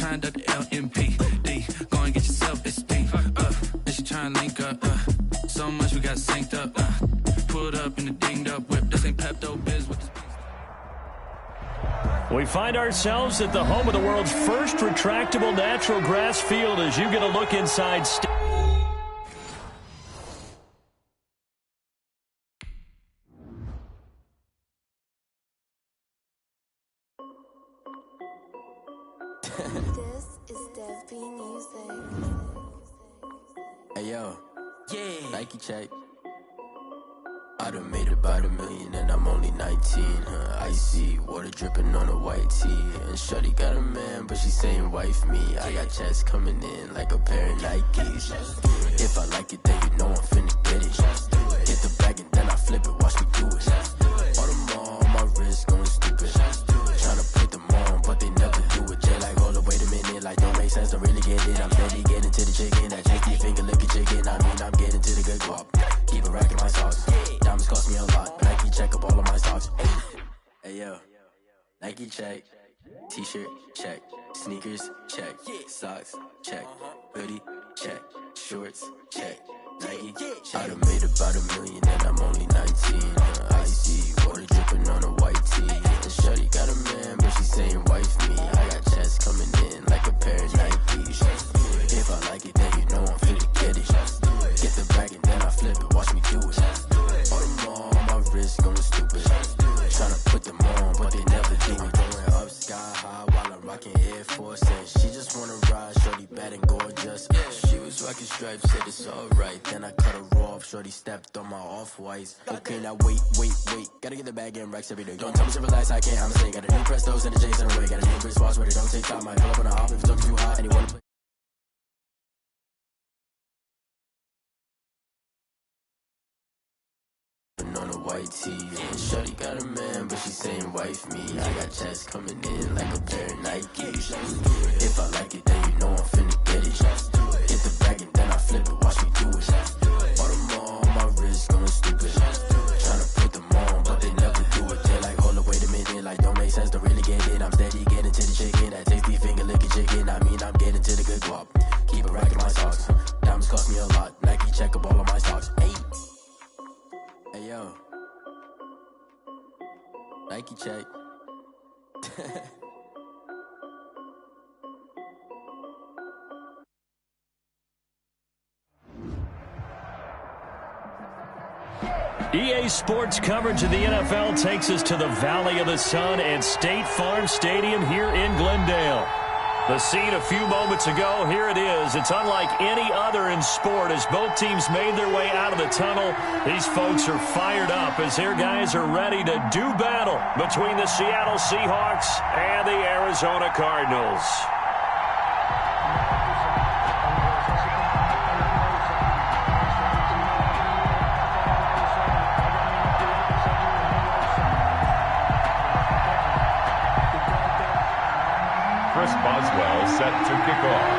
trying to duck the LMPD. Go and get yourself esteem. And she trying to link up. So much we got synced up. Pulled up in the dinged up whip. This ain't Pepto Biz with this. We find ourselves at the home of the world's first retractable natural grass field as you get a look inside. This is Dev B Music. Hey yo, yeah, Nike check. I done made about $1 million and I'm only 19. Icy water dripping on a white tee. And shorty got a man, but she saying wife me. I got checks coming in like a pair of Nikes. If I like it, then you know I'm finna get it. Get the bag and then I flip it, watch me do it. All on my wrist going stupid. Tryna put them on, but they never do it. They like, hold up, wait a minute, like don't make sense, don't really get it. I'm steady getting to the chicken, that chicky finger licking chicken. I mean, I'm getting to the good guap. Keep a rack in my socks. Diamonds cost me a lot. Nike check up all of my stocks. Hey yo, Nike check. T-shirt check. Sneakers check. Socks check. Hoodie check. Shorts check. Nike I done made about $1 million and I'm only 19. Icy water dripping on a white tee. And shorty got a man, but she saying wife me. I got checks coming in like a pair of Nikes. If I like it, then you know I'm finna get it. Get the bag and then I flip it, watch me do it. All them on my wrist going stupid. Tryna put them on, but they never do it. Going up sky high while I'm rocking Air Force. And she just wanna ride, shorty bad and gorgeous. She was rocking stripes, said it's alright. Then I cut her off, shorty stepped on my off-whites. Okay, now wait. Gotta get the bag and racks every day. Don't tell me to relax, I can't, I'm saying. Got a new Prestos and a J's in a way. Got a new Chris Foss, but it don't take time. I pull up on a hop if it's looking too hot. Anyone play on a white tee. And shorty got a man, but she saying wife me. I got checks coming in like a pair of Nikes. If I like it, then you know I'm finna get it. Get the bag and then I flip it, watch me do it. All them on my wrist going stupid. Tryna put them on, but they never do it. They like, hold up, wait a minute, like don't make sense, don't really get it. I'm steady getting to the chicken, that tasty finger licking chicken. I mean, I'm getting to the good guap. Keep a rack in my socks. Diamonds cost me a lot. Nike check up all of my stocks. Hey yo, Nike check. EA Sports coverage of the NFL takes us to the Valley of the Sun and State Farm Stadium here in Glendale. The scene a few moments ago, here it is. It's unlike any other in sport as both teams made their way out of the tunnel. These folks are fired up as their guys are ready to do battle between the Seattle Seahawks and the Arizona Cardinals. Boswell set to kick off.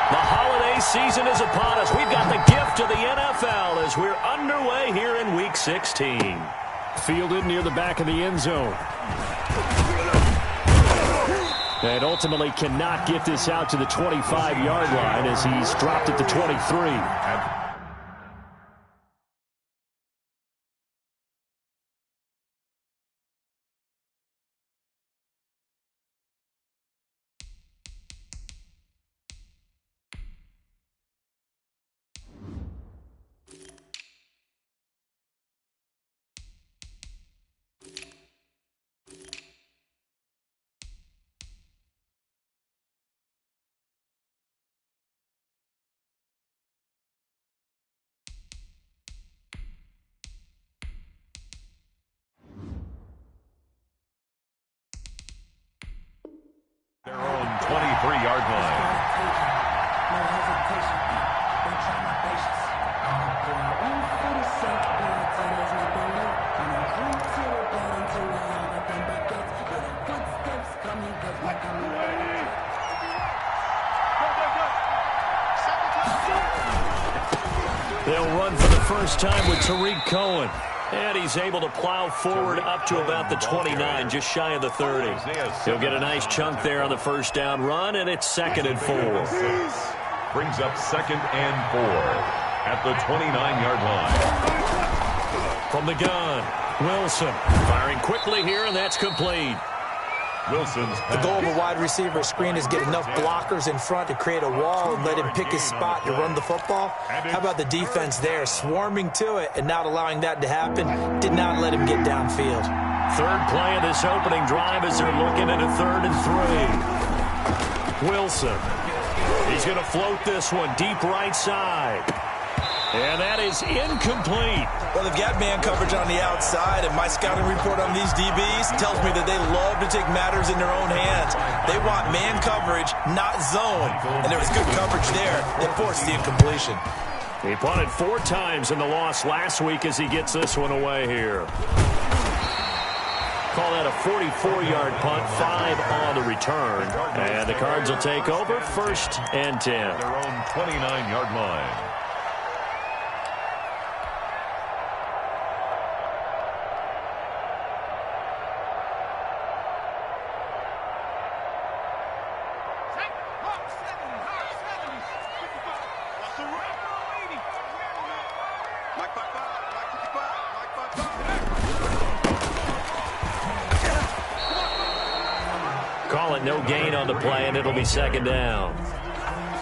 The holiday season is upon us. We've got the gift of the NFL as we're underway here in Week 16. Fielded near the back of the end zone. And ultimately cannot get this out to the 25-yard line as he's dropped at the 23. Their own 23-yard line. No hesitation. Don't try my patience. Do I want for the sake of today's my belly? And I'm on to the bed until I have a thing that gets with the footsteps coming cause my coming. They'll run for the first time with Tariq Cohen. And he's able to plow forward up to about the 29, just shy of the 30. He'll get a nice chunk there on the first down run, and it's 2nd and 4. Brings up 2nd and 4 at the 29-yard line. From the gun, Wilson firing quickly here, and that's complete. Wilson's The goal of a wide receiver screen is get enough blockers in front to create a wall and let him pick his spot to run the football. How about the defense there, swarming to it and not allowing that to happen? Did not let him get downfield. Third play of this opening drive as they're looking at a 3rd and 3. Wilson. He's going to float this one deep right side. And that is incomplete. Well, they've got man coverage on the outside, and my scouting report on these DBs tells me that they love to take matters in their own hands. They want man coverage, not zone. And there was good coverage there that forced the incompletion. He punted 4 times in the loss last week as he gets this one away here. Call that a 44-yard punt, 5 on the return. And the Cards will take over, 1st and 10. Their own 29-yard line. Call it no gain on the play, and it'll be 2nd down.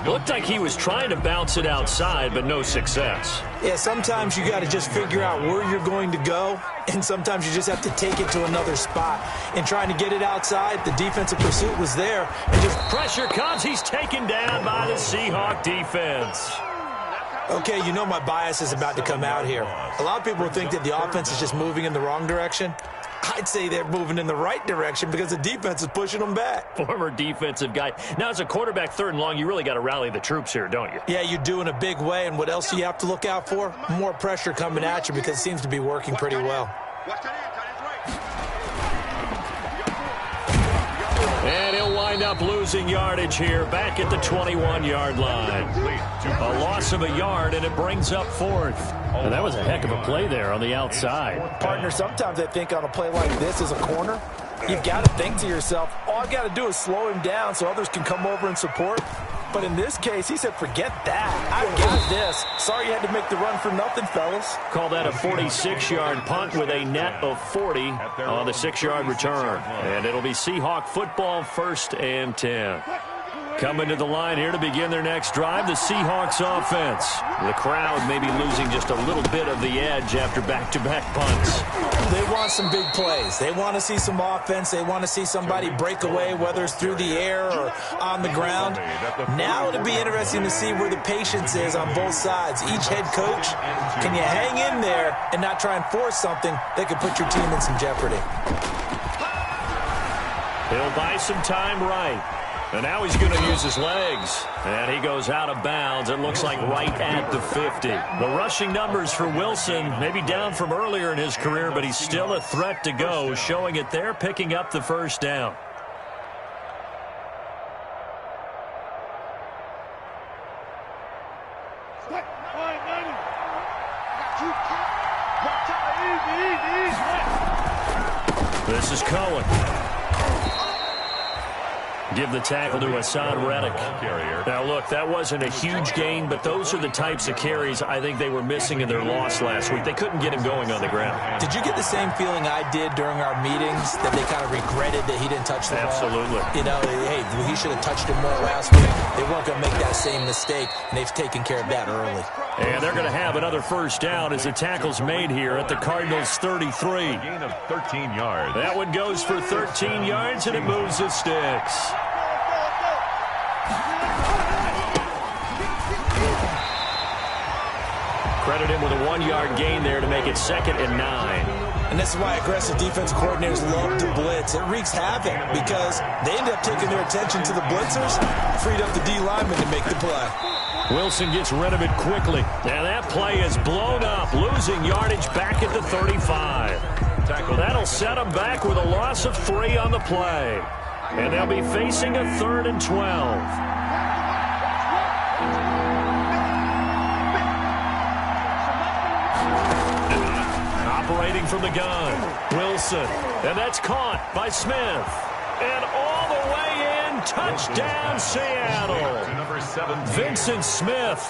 Looked like he was trying to bounce it outside, but no success. Yeah, sometimes you got to just figure out where you're going to go, and sometimes you just have to take it to another spot. And trying to get it outside, the defensive pursuit was there. And just pressure comes. He's taken down by the Seahawk defense. Okay, you know my bias is about to come out here. A lot of people think that the offense is just moving in the wrong direction. I'd say they're moving in the right direction because the defense is pushing them back. Former defensive guy. Now, as a quarterback 3rd and long, you really got to rally the troops here, don't you? Yeah, you do in a big way. And what else do you have to look out for? More pressure coming at you because it seems to be working pretty well. And he'll wind up losing yardage here back at the 21-yard line. A loss of a yard, and it brings up 4th. And that was a heck of a play there on the outside. Partner, sometimes I think on a play like this as a corner, you've got to think to yourself, all I got to do is slow him down so others can come over and support. But in this case, he said, forget that. I've got this. Sorry you had to make the run for nothing, fellas. Call that a 46-yard punt with a net of 40 on the 6-yard return. And it'll be Seahawk football, 1st and 10. Coming to the line here to begin their next drive, the Seahawks offense. The crowd may be losing just a little bit of the edge after back-to-back punts. They want some big plays. They want to see some offense. They want to see somebody break away, whether it's through the air or on the ground. Now it'll be interesting to see where the patience is on both sides. Each head coach, can you hang in there and not try and force something that could put your team in some jeopardy? He'll buy some time right. And now he's going to use his legs. And he goes out of bounds. It looks like right at the 50. The rushing numbers for Wilson, maybe down from earlier in his career, but he's still a threat to go, showing it there, picking up the 1st down. This is Cohen. Give the tackle to Hassan Reddick. Now, look, that wasn't a huge gain, but those are the types of carries I think they were missing in their loss last week. They couldn't get him going on the ground. Did you get the same feeling I did during our meetings, that they kind of regretted that he didn't touch the ball? Absolutely. You know, hey, he should have touched him more last week. They weren't going to make that same mistake, and they've taken care of that early. And they're going to have another 1st down as the tackle's made here at the Cardinals' 33. Gain of 13 yards. That one goes for 13 yards, and it moves the sticks. Credit him with a 1-yard gain there to make it 2nd and 9. And this is why aggressive defensive coordinators love to blitz. It wreaks havoc because they end up taking their attention to the blitzers, freed up the D lineman to make the play. Wilson gets rid of it quickly. Now that play is blown up, losing yardage back at the 35. Well, that'll set them back with a loss of 3 on the play. And they'll be facing a 3rd and 12. operating from the gun. Wilson, and that's caught by Smith. And all the way in, touchdown Seattle. Number 17. Vincent Smith,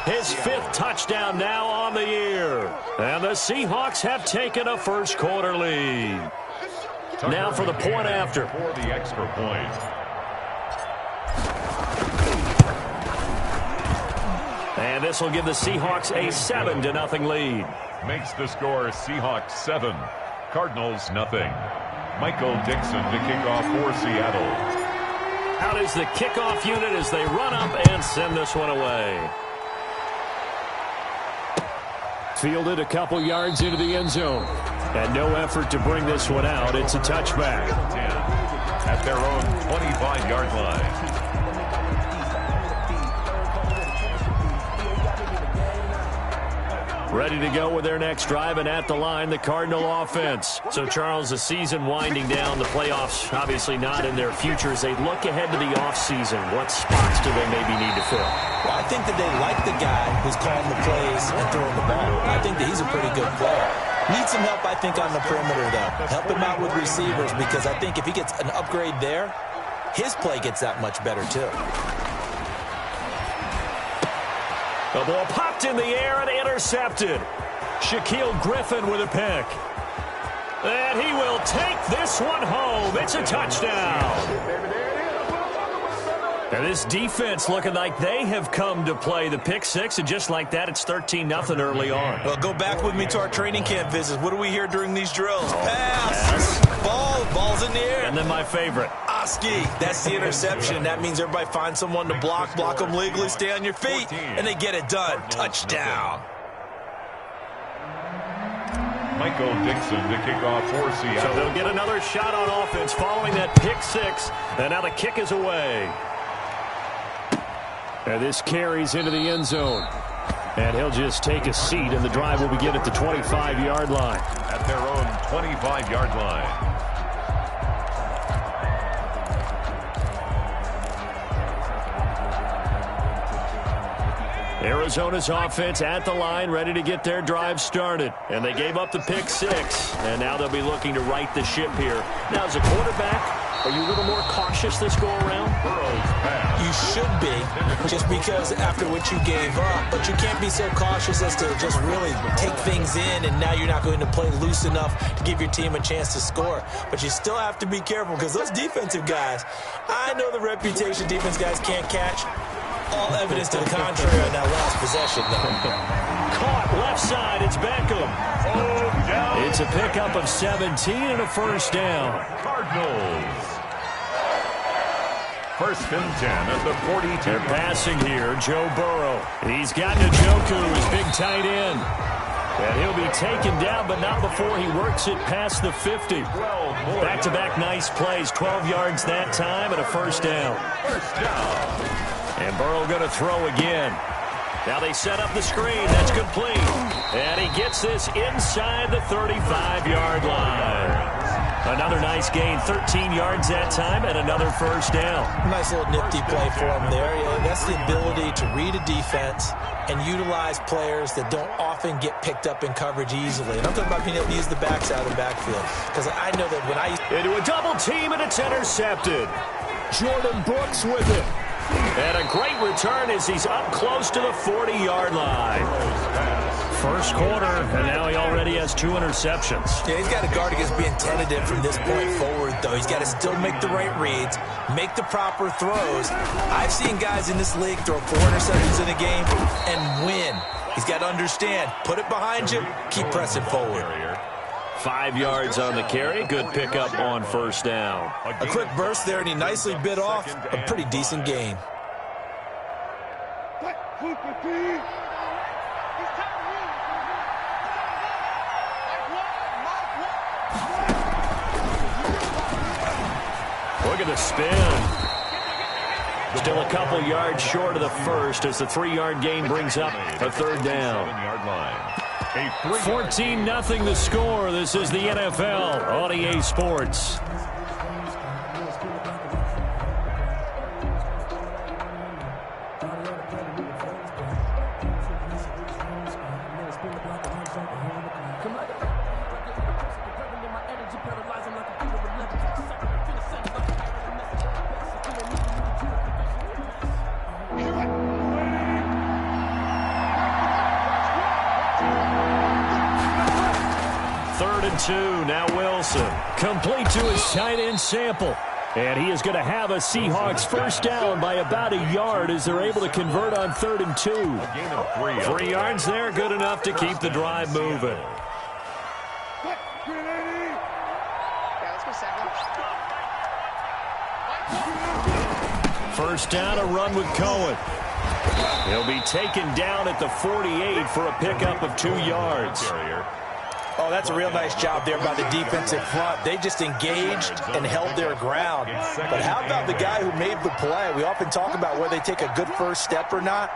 his 5th touchdown now on the year. And the Seahawks have taken a first quarter lead. Now for the point after. For the extra point. And this will give the Seahawks a 7-0 lead. Makes the score Seahawks 7, Cardinals nothing. Michael Dixon to kick off for Seattle. Out is the kickoff unit as they run up and send this one away. Fielded a couple yards into the end zone. And no effort to bring this one out. It's a touchback. 10 at their own 25-yard line. Ready to go with their next drive, and at the line, the Cardinal offense. So, Charles, the season winding down, the playoffs obviously not in their future. As they look ahead to the offseason, what spots do they maybe need to fill? Well, I think that they like the guy who's calling the plays and throwing the ball. I think that he's a pretty good player. Needs some help, I think, on the perimeter, though. Help him out with receivers, because I think if he gets an upgrade there, his play gets that much better, too. The ball popped in the air and intercepted. Shaquille Griffin with a pick. And he will take this one home. It's a touchdown. And this defense looking like they have come to play the pick six, and just like that, it's 13-0 early on. Well, go back with me to our training camp visits. What do we hear during these drills? Pass. Ball's in the air. And then my favorite. Oski. That's the interception. That means everybody finds someone to block them legally, stay on your feet, and they get it done. Touchdown. Michael Dixon to kick off for Seattle. So they'll get another shot on offense following that pick six, and now the kick is away. And this carries into the end zone. And he'll just take a seat, and the drive will begin at the 25-yard line. At their own 25-yard line. Arizona's offense at the line, ready to get their drive started. And they gave up the pick six, and now they'll be looking to right the ship here. Now, as a quarterback, are you a little more cautious this go-around? You should be, just because after what you gave up. But you can't be so cautious as to just really take things in, and now you're not going to play loose enough to give your team a chance to score. But you still have to be careful, because those defensive guys, I know the reputation defense guys can't catch. All evidence to the contrary on that last possession, though. Caught left side, it's Beckham. It's a pickup of 17 and a first down. Cardinals. First and 10 at the 42. They're passing here, Joe Burrow. He's got Njoku, his big tight end. And he'll be taken down, but not before he works it past the 50. Back-to-back nice plays, 12 yards that time and a first down. First down. And Burrow going to throw again. Now they set up the screen. That's complete. And he gets this inside the 35-yard line. Another nice gain, 13 yards that time, and another first down. Nice little nifty play for him there. That's the ability to read a defense and utilize players that don't often get picked up in coverage easily. And I'm talking about being able to use the backside of the backfield. Because I know that when I... Into a double team, and it's intercepted. Jordan Brooks with it. And a great return as he's up close to the 40-yard line. First quarter, and now he already has 2 interceptions. Yeah, he's got to guard against being tentative from this point forward, though. He's got to still make the right reads, make the proper throws. I've seen guys in this league throw 4 interceptions in a game and win. He's got to understand, put it behind you, keep pressing forward. 5 yards on the carry. Good pickup on first down. A quick burst there, and he nicely bit off a pretty decent gain. Look at the spin. Still a couple yards short of the first as the 3-yard gain brings up a third down. 14-0 the score. This is the NFL on EA Sports. and 2. Now Wilson. Complete to his tight end Sample. And he is going to have a Seahawks first down by about a yard as they're able to convert on 3rd and 2. A gain of 3. 3 yards there, good enough to keep the drive moving. First down, a run with Cohen. He'll be taken down at the 48 for a pickup of 2 yards. Oh, that's a real nice job there by the defensive front. They just engaged and held their ground. But how about the guy who made the play? We often talk about whether they take a good first step or not.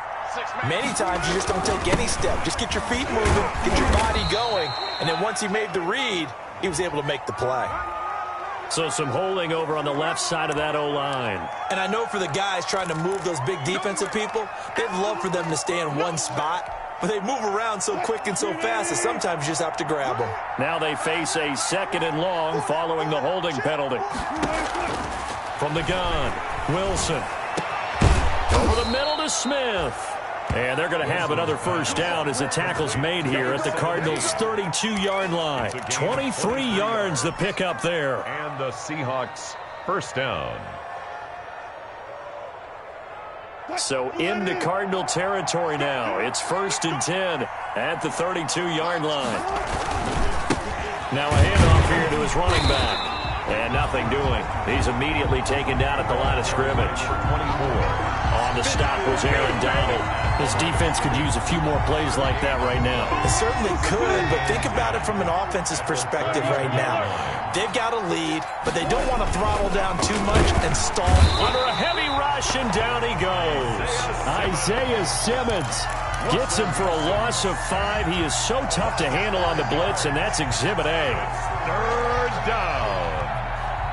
Many times you just don't take any step. Just get your feet moving, get your body going, and then once he made the read, he was able to make the play. So some holding over on the left side of that O-line. And I know for the guys trying to move those big defensive people, they'd love for them to stay in one spot. But they move around so quick and so fast that sometimes you just have to grab them. Now they face a 2nd and long following the holding penalty. From the gun, Wilson. Over the middle to Smith. And they're going to have another first down as the tackle's made here at the Cardinals' 32-yard line. 23 yards the pickup there. And the Seahawks first down. So into Cardinal territory now. It's 1st and 10 at the 32-yard line. Now a handoff here to his running back. And nothing doing. He's immediately taken down at the line of scrimmage. 24. On the stop was Aaron Donald. This defense could use a few more plays like that right now. It certainly could, but think about it from an offense's perspective right now. They've got a lead, but they don't want to throttle down too much and stall. Under a heavy rush, and down he goes. Isaiah Simmons gets him for a loss of 5. He is so tough to handle on the blitz, and that's Exhibit A. 3rd down.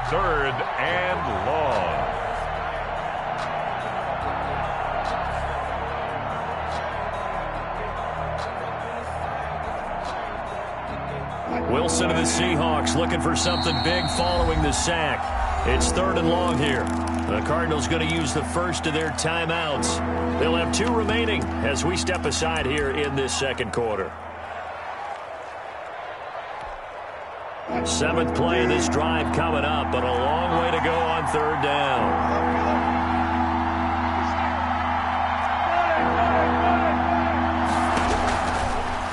3rd and long. Wilson of the Seahawks looking for something big following the sack. It's 3rd and long here. The Cardinals going to use the first of their timeouts. They'll have 2 remaining as we step aside here in this 2nd quarter. 7th play of this drive coming up, but a long way to go on 3rd down.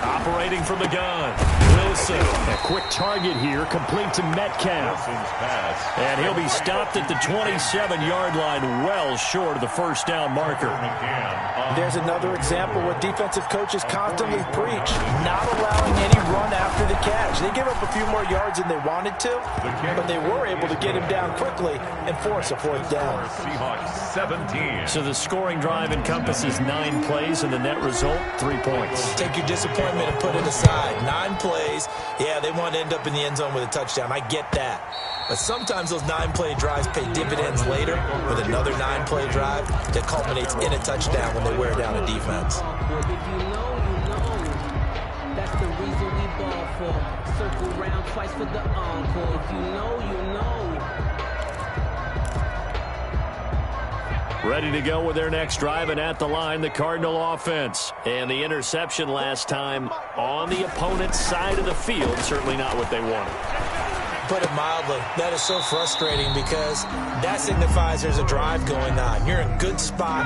Operating from the gun. Wilson, a quick target here, complete to Metcalf. And he'll be stopped at the 27-yard line, well short of the first down marker. There's another example what defensive coaches constantly preach, not allowing any run after the catch. They give up a few more yards than they wanted to, but they were able to get him down quickly and force a 4th down. Seahawks 17. So the scoring drive encompasses 9 plays, and the net result, 3 points. Take your disappointment and put it aside. 9 plays. Yeah, they want to end up in the end zone with a touchdown. I get that. But sometimes those 9-play drives pay dividends later with another 9-play drive that culminates in a touchdown when they wear down a defense. If you know, you know. That's the reason we ball for. Circle round twice for the encore. If you know, you know. Ready to go with their next drive, and at the line, the Cardinal offense. And the interception last time on the opponent's side of the field, certainly not what they wanted. Put it mildly, that is so frustrating because that signifies there's a drive going on. You're in a good spot,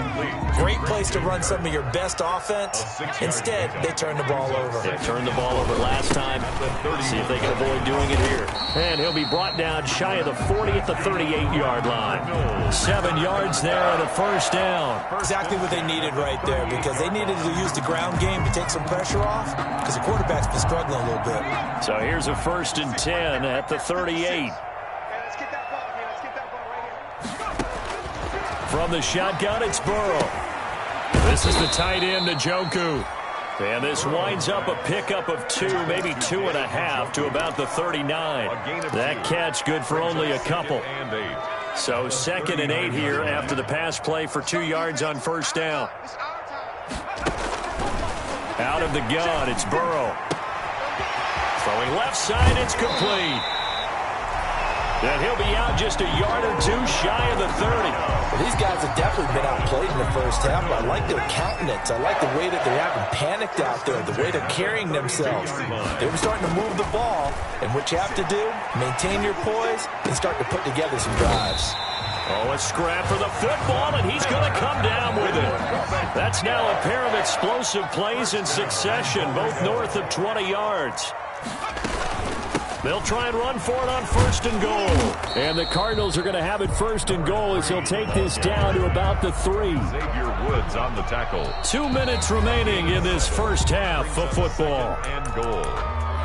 great place to run some of your best offense. Instead, they turn the ball over. They turned the ball over last time. See if they can avoid doing it here. And he'll be brought down shy of the 40 at the 38-yard line. 7 yards there and a first down. Exactly what they needed right there because they needed to use the ground game to take some pressure off because the quarterback's been struggling a little bit. So here's a 1st and 10 at the 38. From the shotgun, it's Burrow. This is the tight end, Njoku. And this winds up a pickup of 2, maybe 2.5 to about the 39. That catch good for only a couple. So 2nd and 8 here after the pass play for 2 yards on first down. Out of the gun, it's Burrow. Throwing left side, it's complete. And he'll be out just a yard or 2 shy of the 30. Well, these guys have definitely been outplayed in the first half, but I like their countenance. I like the way that they haven't panicked out there, the way they're carrying themselves. They were starting to move the ball, and what you have to do, maintain your poise and start to put together some drives. Oh, a scrap for the football, and he's going to come down with it. That's now a pair of explosive plays in succession, both north of 20 yards. They'll try and run for it on 1st and goal. And the Cardinals are going to have it 1st and goal as he'll take this down to about the 3. Xavier Woods on the tackle. 2 minutes remaining in this first half of football. And goal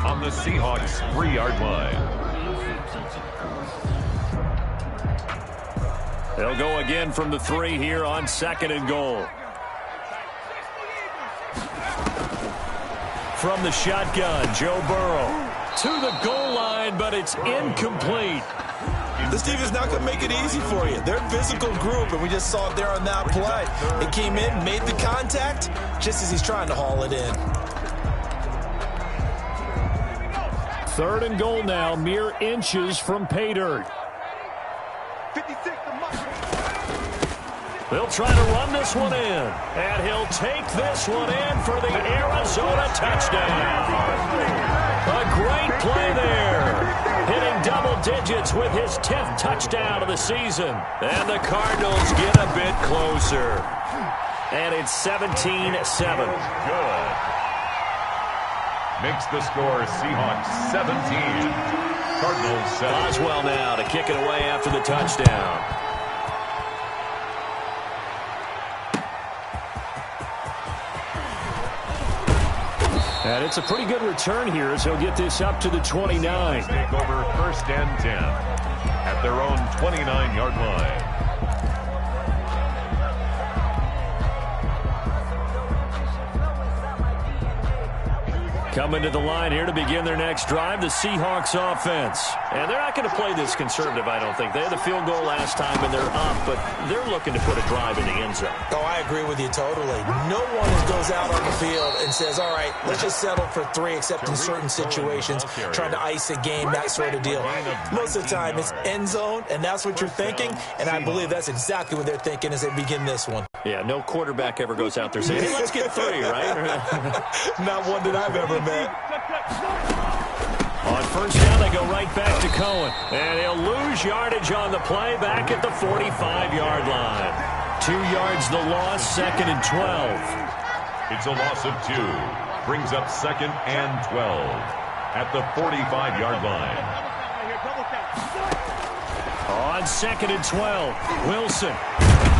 on the Seahawks 3-yard line. They'll go again from the 3 here on 2nd and goal. From the shotgun, Joe Burrow to the goal line, but it's incomplete. This team is not going to make it easy for you. They're a physical group, and we just saw it there on that play. It came in, made the contact, just as he's trying to haul it in. 3rd and goal now, mere inches from pay dirt. They'll try to run this one in, and he'll take this one in for the Arizona touchdown. A great play there, hitting double digits with his 10th touchdown of the season. And the Cardinals get a bit closer, and it's 17-7. Good. Makes the score Seahawks 17, Cardinals 7. Boswell now to kick it away after the touchdown. And it's a pretty good return here as he'll get this up to the 29. Take over 1st and 10 at their own 29-yard line. Coming to the line here to begin their next drive, the Seahawks offense. And they're not going to play this conservative, I don't think. They had the field goal last time, and they're up, but they're looking to put a drive in the end zone. Oh, I agree with you totally. No one goes out on the field and says, all right, let's just settle for 3, except in certain situations, trying to ice a game, that sort of deal. Most of the time, it's end zone, and that's what you're thinking, and I believe that's exactly what they're thinking as they begin this one. Yeah, no quarterback ever goes out there saying, hey, let's get 3, right? Not one that I've ever met. On 1st down, they go right back to Cohen. And he'll lose yardage on the play back at the 45-yard line. 2 yards the loss, 2nd and 12. It's a loss of 2. Brings up 2nd and 12 at the 45-yard line. On 2nd and 12, Wilson.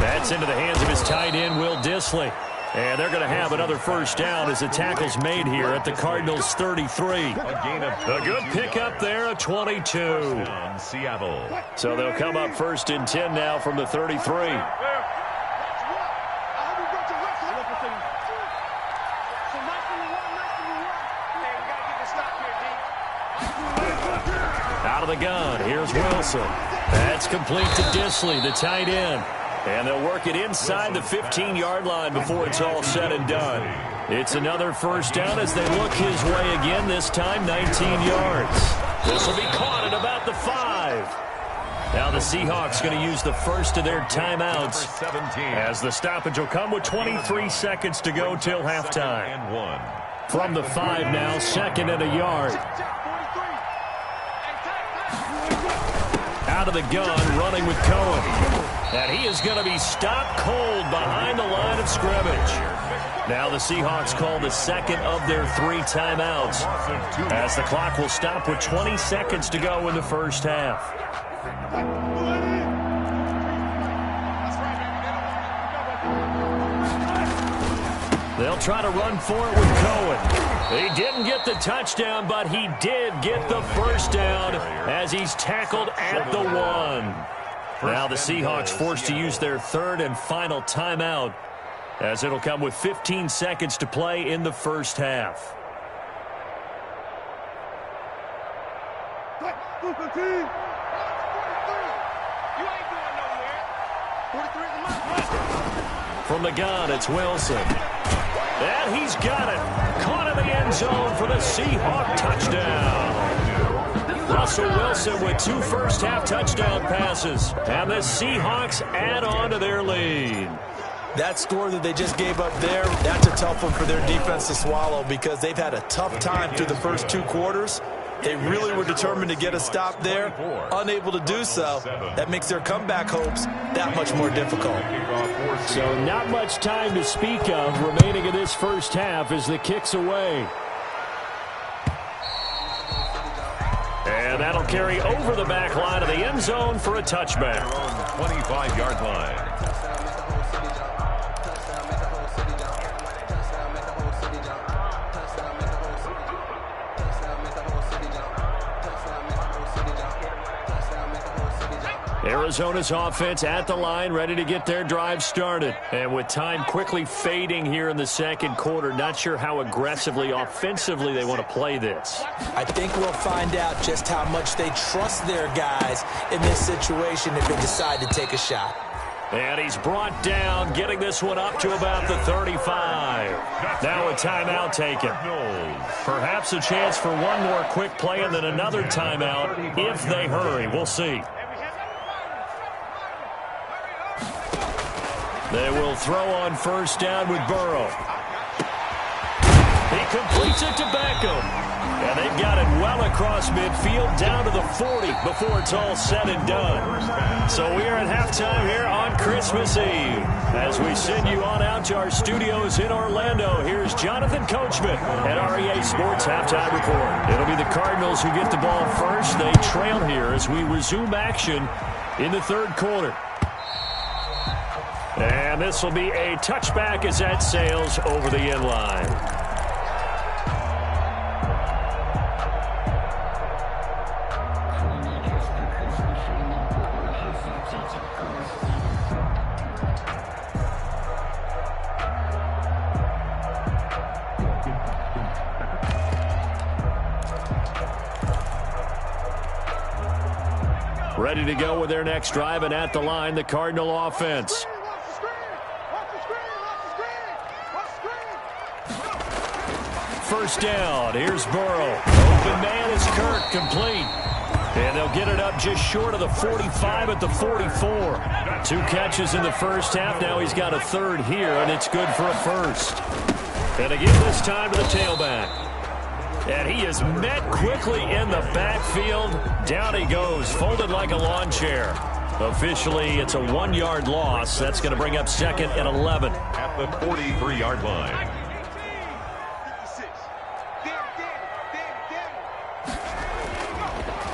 That's into the hands of his tight end, Will Dissly. And they're going to have another 1st down as the tackle's made here at the Cardinals' 33. A good pickup there, a 22. Seattle. So they'll come up 1st and 10 now from the 33. Out of the gun, here's Wilson. That's complete to Dissly, the tight end. And they'll work it inside the 15-yard line before it's all said and done. It's another 1st down as they look his way again, this time 19 yards. This will be caught at about the 5. Now the Seahawks going to use the first of their timeouts as the stoppage will come with 23 seconds to go till halftime. From the 5 now, 2nd and a yard. Out of the gun, running with Cohen. And he is going to be stopped cold behind the line of scrimmage. Now the Seahawks call the 2nd of their 3 timeouts as the clock will stop with 20 seconds to go in the first half. They'll try to run for it with Cohen. He didn't get the touchdown, but he did get the 1st down as he's tackled at the 1. Now the Seahawks forced to use their 3rd and final timeout as it'll come with 15 seconds to play in the first half. From the gun, it's Wilson. And he's got it. Caught in the end zone for the Seahawk touchdown. Russell Wilson with 2 first-half touchdown passes. And the Seahawks add on to their lead. That score that they just gave up there, that's a tough one for their defense to swallow because they've had a tough time through the first 2 quarters. They really were determined to get a stop there, unable to do so. That makes their comeback hopes that much more difficult. So not much time to speak of remaining in this first half as the kick's away. And that'll carry over the back line of the end zone for a touchback. 25-yard line. Arizona's offense at the line, ready to get their drive started. And with time quickly fading here in the second quarter, not sure how aggressively, offensively they want to play this. I think we'll find out just how much they trust their guys in this situation if they decide to take a shot. And he's brought down, getting this one up to about the 35. Now a timeout taken. Perhaps a chance for one more quick play and then another timeout if they hurry. We'll see. They will throw on first down with Burrow. He completes it to Beckham. And they've got it well across midfield down to the 40 before it's all said and done. So we are at halftime here on Christmas Eve. As we send you on out to our studios in Orlando, here's Jonathan Coachman at REA Sports Halftime Report. It'll be the Cardinals who get the ball first. They trail here as we resume action in the third quarter. And this will be a touchback as that sails over the end line. Ready to go with their next drive, and at the line, the Cardinal offense. First down. Here's Burrow. Open man is Kirk, complete. And they'll get it up just short of the 45 at the 44. 2 catches in the first half. Now he's got a third here, and it's good for a first. And again this time to the tailback. And he is met quickly in the backfield. Down he goes, folded like a lawn chair. Officially, it's a 1-yard loss. That's going to bring up second and 11. At the 43-yard line.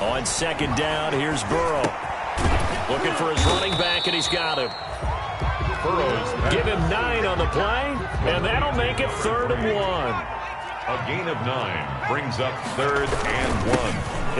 On second down, here's Burrow. Looking for his running back, and he's got him. Give him 9 on the play, and that'll make it 3rd and 1. A gain of 9 brings up 3rd and 1.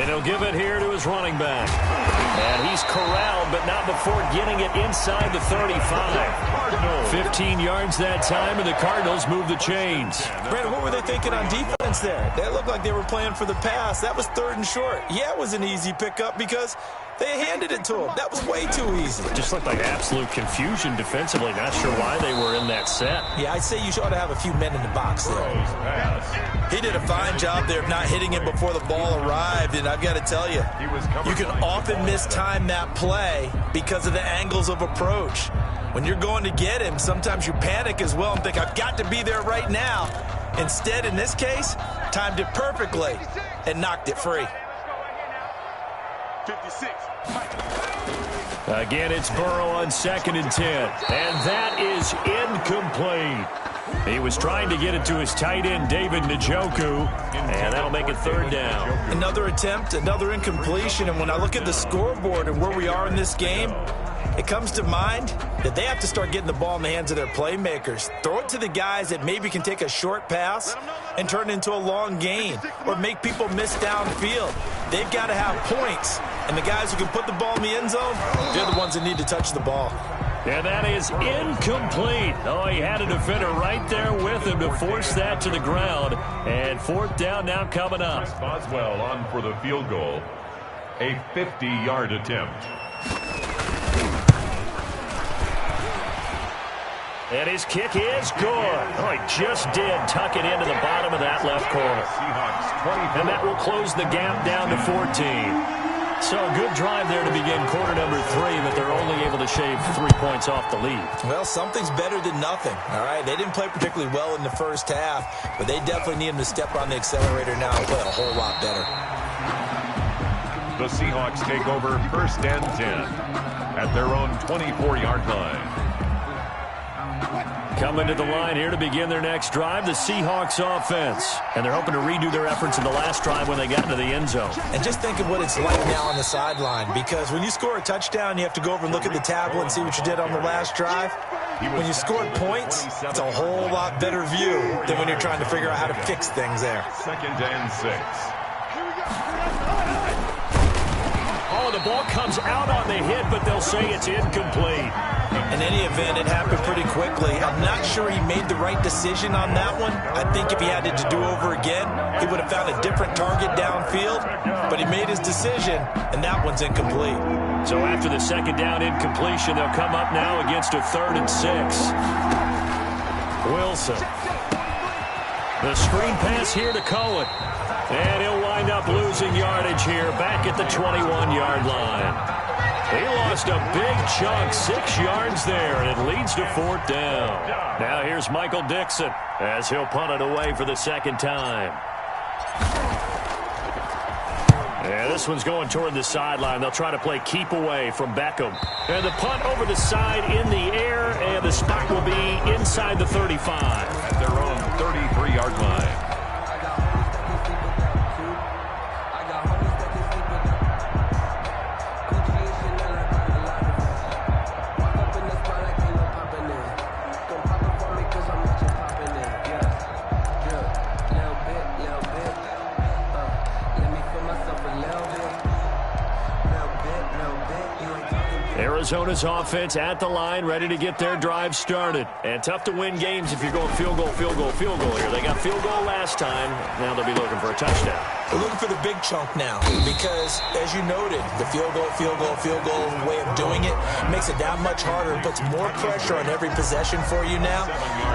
And he'll give it here to his running back. And he's corralled, but not before getting it inside the 35. 15 yards that time, and the Cardinals move the chains. Brandon, what were they thinking on defense there? They looked like they were playing for the pass. That was 3rd and short. Yeah, it was an easy pickup because they handed it to him. That was way too easy. Just looked like absolute confusion defensively. Not sure why they were in that set. Yeah, I'd say you ought to have a few men in the box there. He did a fine job there of not hitting him before the ball arrived, and I've got to tell you, you can often mistime that play because of the angles of approach. When you're going to get him, sometimes you panic as well and think, I've got to be there right now. Instead, in this case, timed it perfectly and knocked it free. 56. Again, it's Burrow on 2nd and 10. And that is incomplete. He was trying to get it to his tight end, David Njoku, and that'll make it 3rd down. Another attempt, another incompletion, and when I look at the scoreboard and where we are in this game, it comes to mind that they have to start getting the ball in the hands of their playmakers. Throw it to the guys that maybe can take a short pass and turn it into a long gain or make people miss downfield. They've got to have points, and the guys who can put the ball in the end zone, they're the ones that need to touch the ball. And that is incomplete. Oh, he had a defender right there with him to force that to the ground. And 4th down now coming up. Boswell on for the field goal. A 50-yard attempt. And his kick is good. Oh, he just did tuck it into the bottom of that left corner. And that will close the gap down to 14. So a good drive there to begin quarter number 3, but they're only able to shave 3 points off the lead. Well, something's better than nothing, all right? They didn't play particularly well in the first half, but they definitely need them to step on the accelerator now and play a whole lot better. The Seahawks take over 1st and 10 at their own 24-yard line. Coming to the line here to begin their next drive, the Seahawks offense. And they're hoping to redo their efforts in the last drive when they got into the end zone. And just think of what it's like now on the sideline, because when you score a touchdown, you have to go over and look at the tablet and see what you did on the last drive. When you scored points, it's a whole lot better view than when you're trying to figure out how to fix things there. 2nd and 6. Oh, the ball comes out on the hit, but they'll say it's incomplete. In any event, it happened pretty quickly. I'm not sure he made the right decision on that one. I think if he had it to do over again, he would have found a different target downfield. But he made his decision, and that one's incomplete. So after the 2nd down incompletion, they'll come up now against a 3rd and 6. Wilson. The screen pass here to Cohen. And he'll wind up losing yardage here back at the 21-yard line. He lost a big chunk, 6 yards there, and it leads to 4th down. Now here's Michael Dixon as he'll punt it away for the 2nd time. Yeah, this one's going toward the sideline. They'll try to play keep away from Beckham. And the punt over the side in the air, and the spot will be inside the 35. At their own 33-yard line. Arizona's offense at the line, ready to get their drive started. And tough to win games if you're going field goal, field goal, field goal here. They got field goal last time. Now they'll be looking for a touchdown. They're looking for the big chunk now because, as you noted, the field goal way of doing it makes it that much harder and puts more pressure on every possession for you now.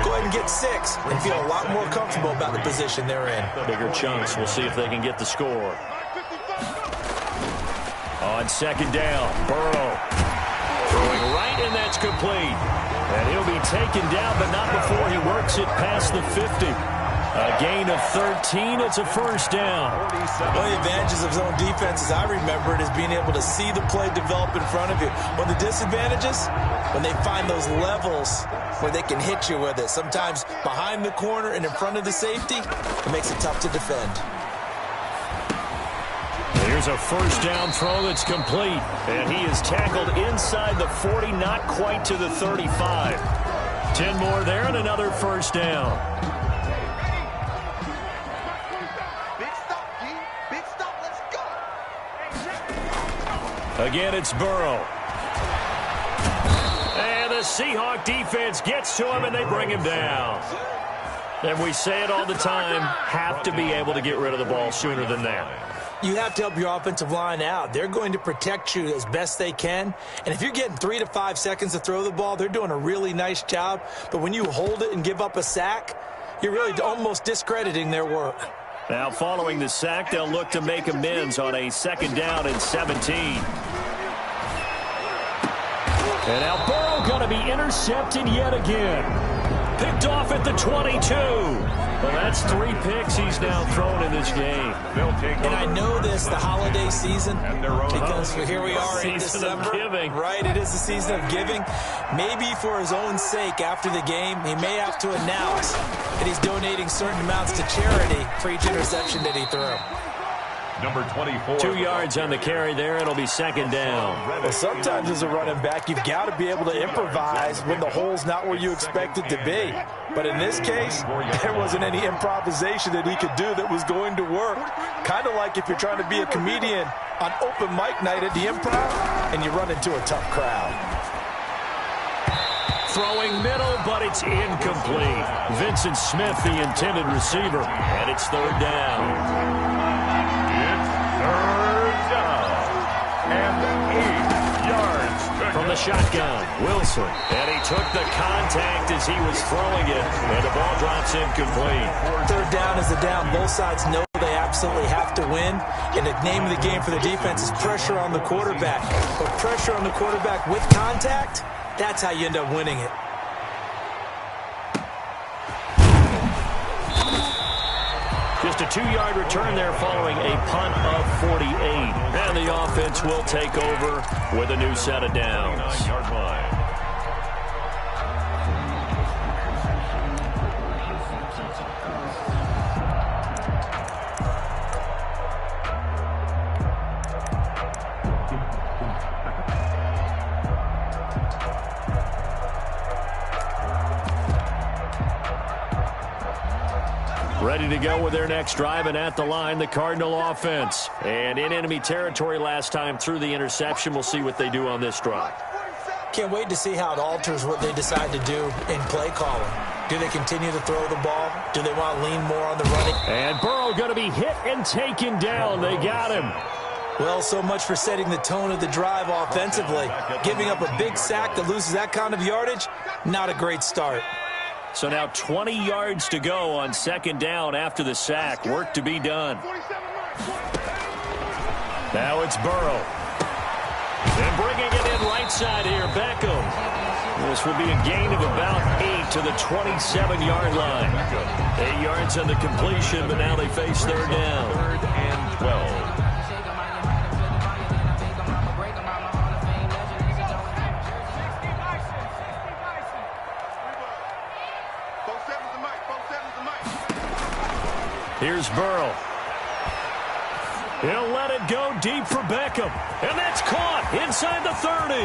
Go ahead and get 6 and feel a lot more comfortable about the position they're in. Bigger chunks. We'll see if they can get the score. On 2nd down, Burrow. Throwing right, and that's complete. And he'll be taken down, but not before he works it past the 50. A gain of 13. It's a 1st down. One of the advantages of zone defense, as I remember it, is being able to see the play develop in front of you. One of the disadvantages, when they find those levels where they can hit you with it, sometimes behind the corner and in front of the safety, it makes it tough to defend. Here's a 1st down throw that's complete. And he is tackled inside the 40, not quite to the 35. 10 more there and another 1st down. Big stop, G. Big stop. Let's go. Again, it's Burrow. And the Seahawk defense gets to him, and they bring him down. And we say it all the time, have to be able to get rid of the ball sooner than that. You have to help your offensive line out. They're going to protect you as best they can. And if you're getting 3 to 5 seconds to throw the ball, they're doing a really nice job. But when you hold it and give up a sack, you're really almost discrediting their work. Now, following the sack, they'll look to make amends on a 2nd down and 17. And now Burrow going to be intercepted yet again. Picked off at the 22. Well, that's 3 picks he's now thrown in this game. And I know this, the holiday season, because here we are in December. Season of giving. Right, it is the season of giving. Maybe for his own sake after the game, he may have to announce that he's donating certain amounts to charity for each interception that he threw. Number 24. 2 yards on the carry there. It'll be 2nd down. Well, sometimes as a running back, you've got to be able to improvise when the hole's not where you expect it to be. But in this case, there wasn't any improvisation that he could do that was going to work. Kind of like if you're trying to be a comedian on open mic night at the Improv and you run into a tough crowd. Throwing middle, but it's incomplete. Vincent Smith, the intended receiver, and it's 3rd down. It's 3rd down and 8 yards. From the shotgun. Wilson. And he took the contact as he was throwing it. And the ball drops incomplete. Third down is the down. Both sides know they absolutely have to win. And the name of the game for the defense is pressure on the quarterback. But pressure on the quarterback with contact, that's how you end up winning it. Just a 2-yard return there following a punt of 48. And the offense will take over with a new set of downs. 9-yard line. Ready to go with their next drive, and at the line, the Cardinal offense. And in enemy territory last time through the interception. We'll see what they do on this drive. Can't wait to see how it alters what they decide to do in play calling. Do they continue to throw the ball? Do they want to lean more on the running? And Burrow going to be hit and taken down. They got him. Well, so much for setting the tone of the drive offensively. Giving up a big sack that loses that kind of yardage, not a great start. So now 20 yards to go on second down after the sack. Work to be done. Now it's Burrow. And bringing it in right side here, Beckham. This will be a gain of about 8 to the 27-yard line. 8 yards on the completion, but now they face third down. 3rd and 12. Here's Burrow. He'll let it go deep for Beckham. And that's caught inside the 30.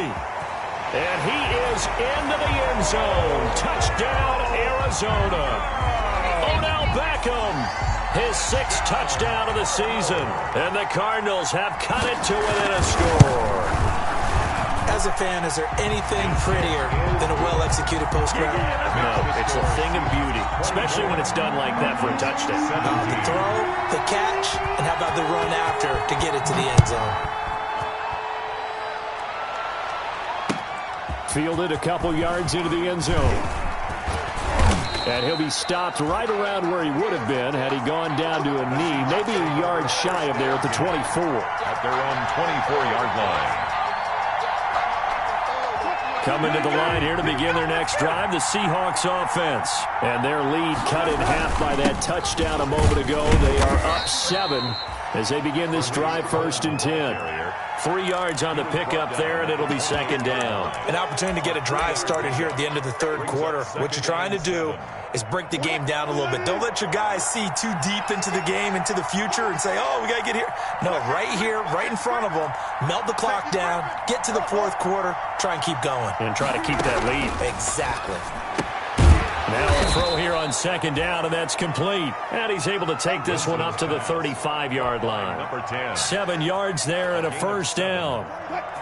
And he is into the end zone. Touchdown, Arizona. Odell Beckham, his 6th touchdown of the season. And the Cardinals have cut it to within a score. As a fan, is there anything prettier than a well-executed post-route? No, it's a thing of beauty, especially when it's done like that for a touchdown. The throw, the catch, and how about the run after to get it to the end zone? Fielded a couple yards into the end zone. And he'll be stopped right around where he would have been had he gone down to a knee, maybe a yard shy of there at the 24. At their own 24-yard line. Coming to the line here to begin their next drive, the Seahawks offense. And their lead cut in half by that touchdown a moment ago. They are up 7 as they begin this drive, 1st and 10. 3 yards on the pickup there, and it'll be second down. An opportunity to get a drive started here at the end of the 3rd quarter. What you're trying to do is break the game down a little bit. Don't let your guys see too deep into the game, into the future, and say, oh, we got to get here. No, right here, right in front of them, melt the clock down, get to the 4th quarter, try and keep going. And try to keep that lead. Exactly. Now a throw here on second down, and that's complete. And he's able to take this one up to the 35-yard line. Number 10. 7 yards there and a first down.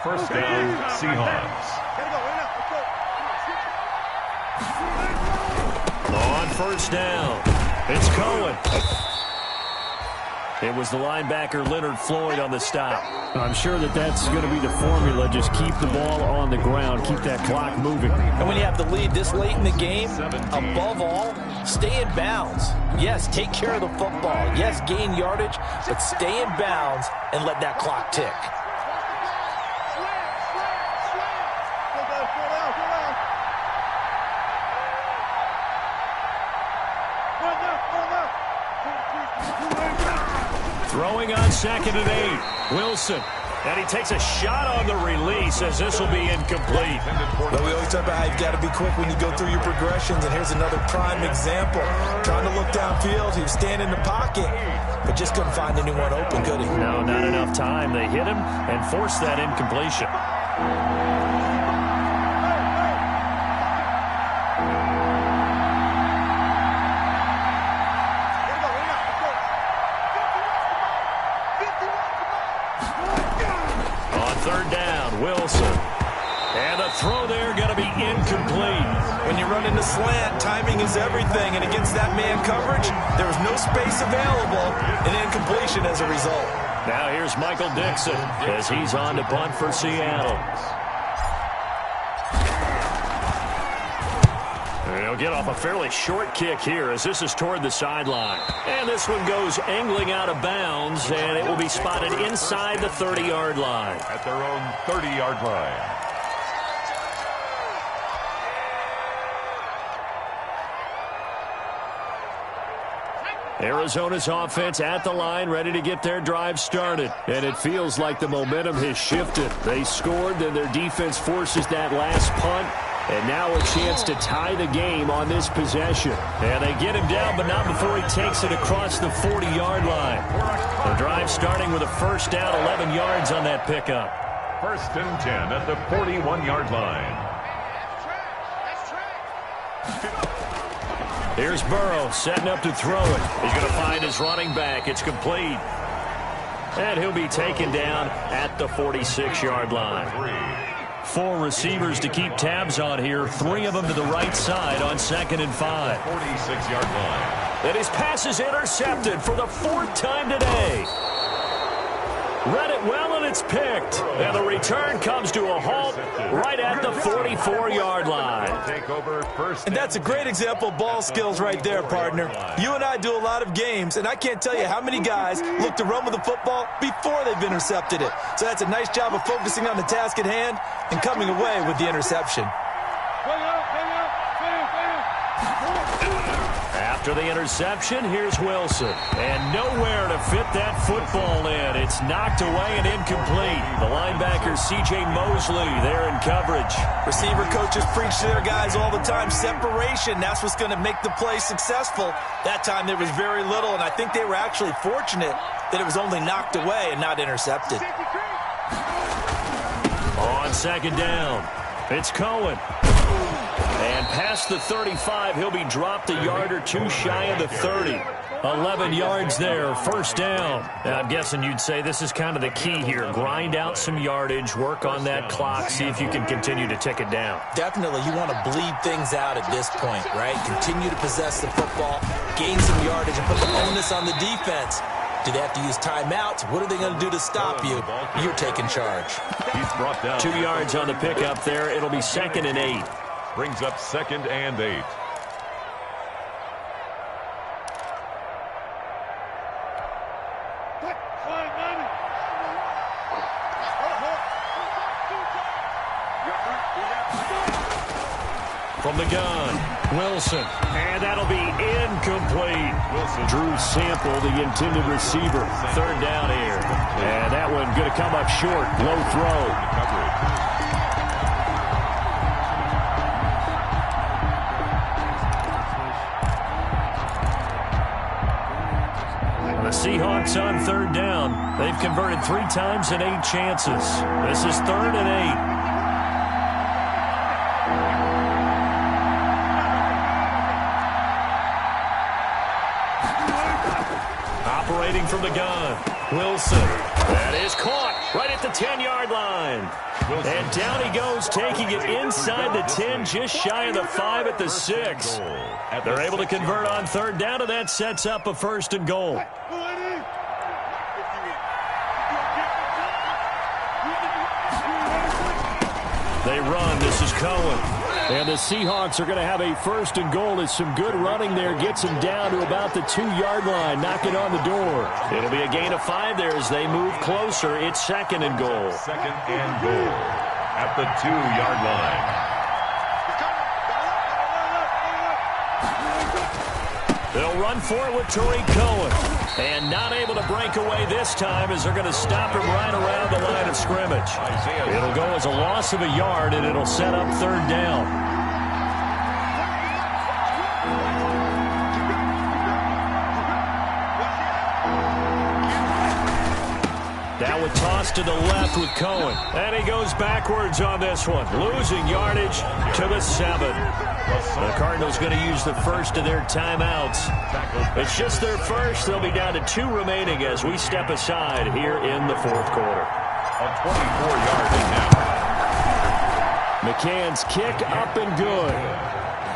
First down, Seahawks. On first down, it's Cohen. It was the linebacker Leonard Floyd on the stop. I'm sure that's going to be the formula. Just keep the ball on the ground. Keep that clock moving. And when you have the lead this late in the game, above all, stay in bounds. Yes, take care of the football. Yes, gain yardage, but stay in bounds and let that clock tick. Throwing on second and 8. Wilson. And he takes a shot on the release as this will be incomplete. But we always talk about how you've got to be quick when you go through your progressions, and here's another prime example. Trying to look downfield, he was standing in the pocket, but just couldn't find anyone open, could he? No, not enough time. They hit him and forced that incompletion. Wilson. And the throw there going to be incomplete. When you run into slant, timing is everything. And against that man coverage, there was no space available. An incompletion as a result. Now here's Michael Dixon as he's on to punt for Seattle. And he'll get off a fairly short kick here as this is toward the sideline. And this one goes angling out of bounds, and it will be spotted inside the 30-yard line. At their own 30-yard line. Arizona's offense at the line, ready to get their drive started. And it feels like the momentum has shifted. They scored, then their defense forces that last punt. And now a chance to tie the game on this possession. And they get him down, but not before he takes it across the 40-yard line. The drive starting with a first down, 11 yards on that pickup. First and 10 at the 41-yard line. Here's Burrow setting up to throw it. He's going to find his running back. It's complete. And he'll be taken down at the 46-yard line. 4 receivers to keep tabs on here. 3 of them to the right side on 2nd and 5. 46-yard line. And his pass is intercepted for the 4th time today. Read it well, and it's picked. And the return comes to a halt right at the 44-yard line. And that's a great example of ball skills right there, partner. You and I do a lot of games, and I can't tell you how many guys look to run with the football before they've intercepted it. So that's a nice job of focusing on the task at hand and coming away with the interception. After the interception, here's Wilson. And nowhere to fit that football in. It's knocked away and incomplete. The linebacker, C.J. Mosley, there in coverage. Receiver coaches preach to their guys all the time. Separation, that's what's going to make the play successful. That time there was very little, and I think they were actually fortunate that it was only knocked away and not intercepted. On 2nd down, it's Cohen. And past the 35, he'll be dropped a yard or 2 shy of the 30. 11 yards there, first down. Now, I'm guessing you'd say this is kind of the key here. Grind out some yardage, work on that clock, see if you can continue to tick it down. Definitely, you want to bleed things out at this point, right? Continue to possess the football, gain some yardage, and put the onus on the defense. Do they have to use timeouts? What are they going to do to stop you? You're taking charge. He's brought down 2 yards on the pickup there. It'll be 2nd and 8. Brings up 2nd and 8. From the gun, Wilson. And that'll be incomplete. Wilson. Drew Sample, the intended receiver. 3rd down here. And that one going to come up short. Low throw. The Seahawks on 3rd down. They've converted 3 times in 8 chances. This is 3rd and 8. Operating from the gun, Wilson. That is caught right at the 10-yard line. And down he goes, taking it inside the 10, just shy of the 5 at the 6. They're able to convert on 3rd down, and that sets up a 1st and goal. They run. This is Cohen. And the Seahawks are going to have a 1st and goal as some good running there gets them down to about the 2-yard line, knocking on the door. It'll be a gain of 5 there as they move closer. It's 2nd and goal. 2nd and goal at the 2-yard line. They'll run for it with Tariq Cohen. And not able to break away this time as they're going to stop him right around the line of scrimmage. It'll go as a loss of a yard, and it'll set up 3rd down. Now a toss to the left with Cohen. And he goes backwards on this one, losing yardage to the 7. The Cardinals going to use the first of their timeouts. It's just their first. They'll be down to 2 remaining as we step aside here in the 4th quarter. A 24-yard now. McCann's kick up and good.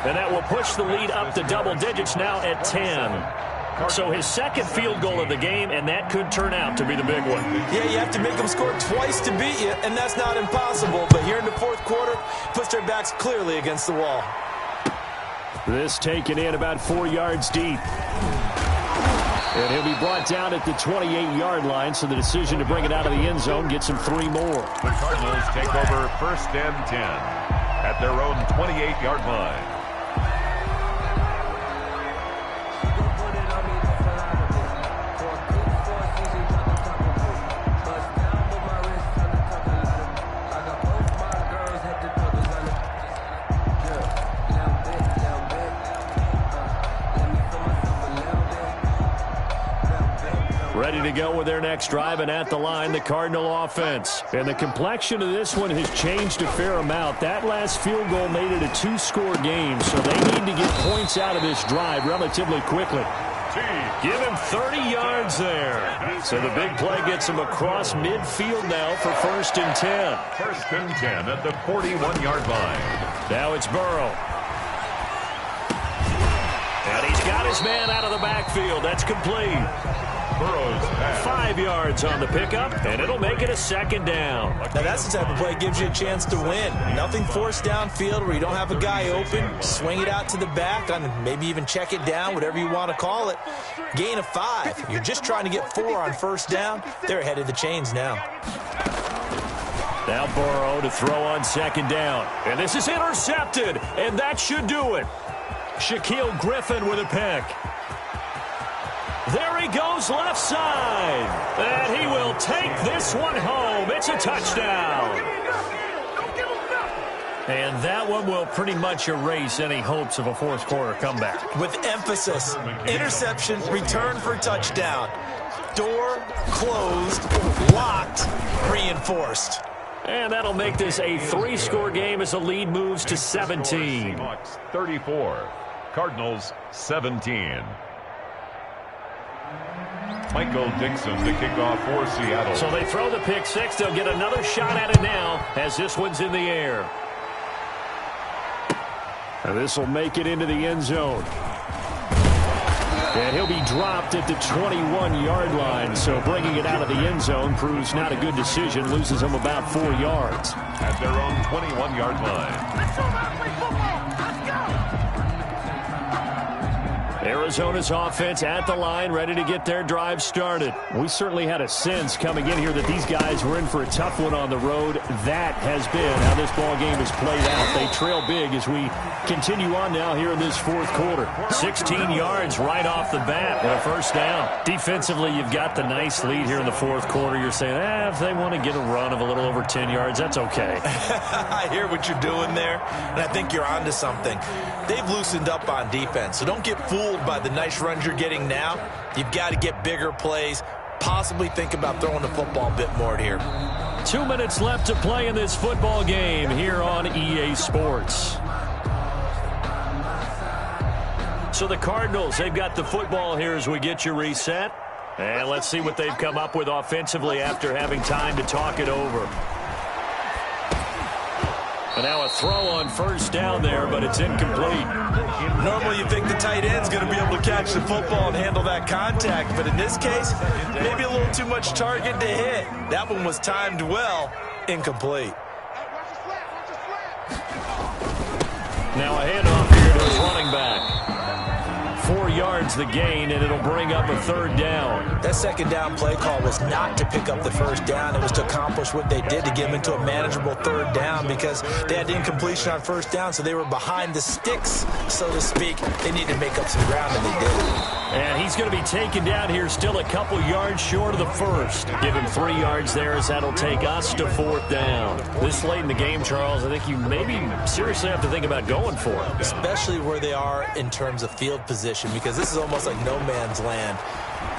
And that will push the lead up to double digits now at 10. So his 2nd field goal of the game, and that could turn out to be the big one. Yeah, you have to make them score twice to beat you, and that's not impossible. But here in the 4th quarter, puts their backs clearly against the wall. This taken in about 4 yards deep. And he'll be brought down at the 28-yard line, so the decision to bring it out of the end zone gets him 3 more. The Cardinals take over 1st and 10 at their own 28-yard line. Ready to go with their next drive, and at the line, the Cardinal offense. And the complexion of this one has changed a fair amount. That last field goal made it a 2-score game, so they need to get points out of this drive relatively quickly. Give him 30 yards there. So the big play gets him across midfield now for 1st and 10. 1st and 10 at the 41-yard line. Now it's Burrow. And he's got his man out of the backfield. That's complete. Burrow's pass. 5 yards on the pickup, and it'll make it a 2nd down. Now that's the type of play that gives you a chance to win. Nothing forced downfield where you don't have a guy open. Swing it out to the back, and maybe even check it down, whatever you want to call it. Gain of 5. You're just trying to get 4 on 1st down. They're ahead of the chains now. Now Burrow to throw on 2nd down. And this is intercepted, and that should do it. Shaquille Griffin with a pick. There he goes left side. And he will take this one home. It's a touchdown. And that one will pretty much erase any hopes of a 4th quarter comeback. With emphasis, interception, return for touchdown. Door closed, locked, reinforced. And that'll make this a 3-score game as the lead moves to 17. Seahawks 34, Cardinals 17. Michael Dixon to kick off for Seattle. So they throw the pick 6. They'll get another shot at it now as this one's in the air. And this will make it into the end zone. And he'll be dropped at the 21-yard line. So bringing it out of the end zone proves not a good decision. Loses him about 4 yards. At their own 21-yard line. Let's go out, play football. Let's go. Arizona's offense at the line, ready to get their drive started. We certainly had a sense coming in here that these guys were in for a tough one on the road. That has been how this ball game has played out. They trail big as we continue on now here in this 4th quarter. 16 yards right off the bat and a 1st down. Defensively, you've got the nice lead here in the 4th quarter. You're saying, if they want to get a run of a little over 10 yards, that's okay. I hear what you're doing there, and I think you're onto something. They've loosened up on defense, so don't get fooled by the nice runs you're getting now. You've got to get bigger plays, possibly think about throwing the football a bit more here. 2 minutes left to play in this football game here on EA Sports. So the Cardinals, they've got the football here as we get you reset. And let's see what they've come up with offensively after having time to talk it over. And now a throw on 1st down there, but it's incomplete. Normally you think the tight end's going to be able to catch the football and handle that contact, but in this case, maybe a little too much target to hit. That one was timed well, incomplete. Now a handoff here to his running back. 4 yards the gain, and it'll bring up a 3rd down. That 2nd down play call was not to pick up the 1st down. It was to accomplish what they did to get them into a manageable 3rd down because they had incompletion on 1st down, so they were behind the sticks, so to speak. They needed to make up some ground, and they did. And he's going to be taken down here still a couple yards short of the 1st. Give him 3 yards there as that'll take us to 4th down. This late in the game, Charles, I think you maybe seriously have to think about going for it. Especially where they are in terms of field position, because this is almost like no man's land.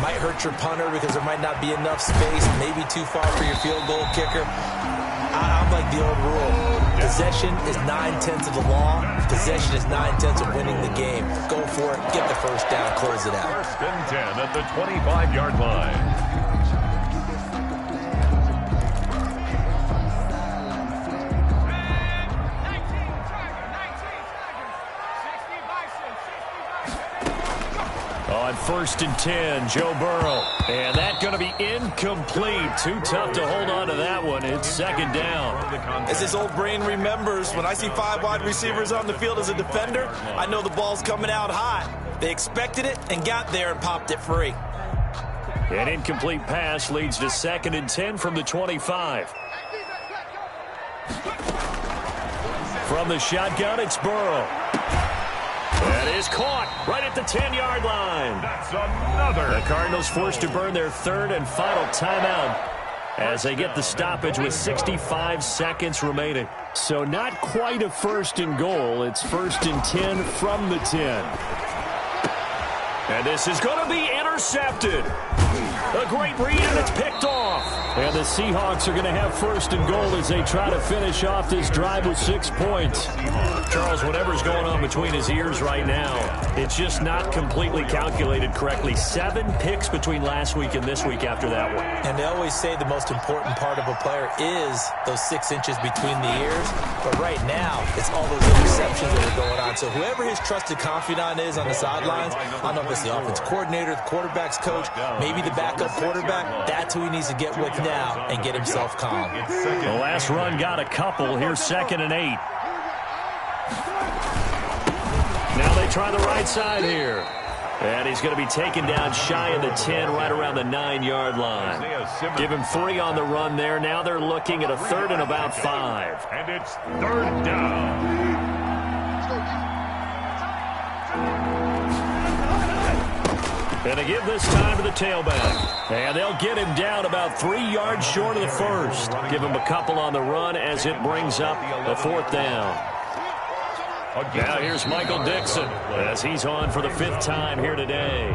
Might hurt your punter because there might not be enough space, maybe too far for your field goal kicker. I'm like the old rule. Possession is 9/10 of the law. Possession is 9/10 of winning the game. Go for it. Get the 1st down. Close it out. 1st and 10 at the 25-yard line. On 1st and 10, Joe Burrow. And that's going to be incomplete. Too tough to hold on to that one. It's 2nd down. As his old brain remembers, when I see 5 wide receivers on the field as a defender, I know the ball's coming out hot. They expected it and got there and popped it free. An incomplete pass leads to 2nd and 10 from the 25. From the shotgun, it's Burrow. That is caught right at the 10-yard line. That's another. The Cardinals forced to burn their 3rd and final timeout as they get the stoppage with 65 seconds remaining. So not quite a 1st and goal. It's 1st and 10 from the 10. And this is going to be intercepted. A great read, and it's picked off. And the Seahawks are going to have 1st and goal as they try to finish off this drive with 6 points. Charles, whatever's going on between his ears right now, it's just not completely calculated correctly. 7 picks between last week and this week after that one. And they always say the most important part of a player is those 6 inches between the ears. But right now, it's all those interceptions that are going on. So whoever his trusted confidant is on the sidelines, I don't know if it's the offense coordinator, the quarterback's coach, maybe the backup quarterback, that's who he needs to get with now and get himself calm. The last run got a couple. Here's 2nd and 8. Now they try the right side here. And he's going to be taken down shy of the 10, right around the 9-yard line. Give him 3 on the run there. Now they're looking at a 3rd and about 5. And it's 3rd down. And they give this time to the tailback. And they'll get him down about 3 yards short of the 1st. Give him a couple on the run as it brings up the 4th down. Now here's Michael Dixon as he's on for the 5th time here today.